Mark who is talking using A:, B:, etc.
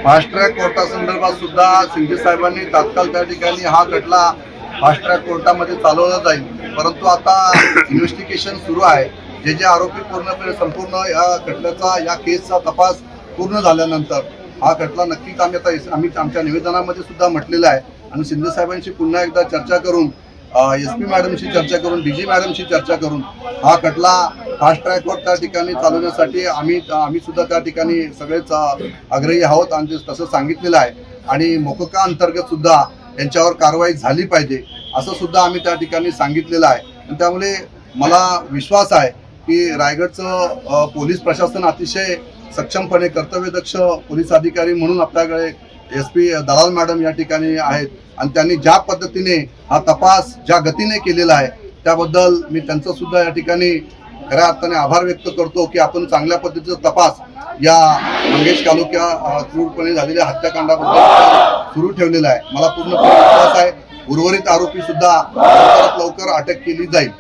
A: Fast track कोर्टासंदर्भात सुद्धा शिंदे साहेबांनी तात्काळ त्या ठिकाणी हा खटला फास्ट ट्रॅक कोर्टामध्ये चालवला जाईल, परंतु आता इन्व्हेस्टिगेशन सुरू आहे. जे जे आरोपी पूर्णपणे संपूर्ण या खटल्याचा या केसचा तपास पूर्ण झाल्यानंतर हा खटला नक्कीच आम्ही आमच्या निवेदनामध्ये सुद्धा म्हटलेलं आहे आणि शिंदे साहेबांशी पुन्हा एकदा चर्चा करून SP मॅडमशी चर्चा करून DG मॅडमशी चर्चा करून हा खटला फास्ट ट्रॅकवर त्या ठिकाणी चालवण्यासाठी आम्ही सुद्धा त्या ठिकाणी सगळेच आग्रही आहोत आणि तसं सांगितलेलं आहे. आणि मोकोका अंतर्गत सुद्धा यांच्यावर कारवाई झाली पाहिजे असं सुद्धा आम्ही त्या ठिकाणी सांगितलेलं आहे. आणि त्यामुळे मला विश्वास आहे की रायगडचं पोलीस प्रशासन अतिशय सक्षमपणे कर्तव्यदक्ष पोलीस अधिकारी म्हणून आपल्याकडे SP दलाल मॅडम या ठिकाणी आहेत आणि त्यांनी ज्या पद्धतीने हा तपास ज्या गतीने केलेला आहे त्याबद्दल मी त्यांचं सुद्धा या ठिकाणी खऱ्या अर्थाने आभार व्यक्त करतो की आपण चांगल्या पद्धतीचा तपास या मंगेश कालोख्या क्रूरपणे झालेल्या हत्याकांडाबद्दल सुरू ठेवलेला आहे. मला पूर्णपणे विश्वास आहे उर्वरित आरोपी सुद्धा लवकरात लवकर अटक केली जाईल.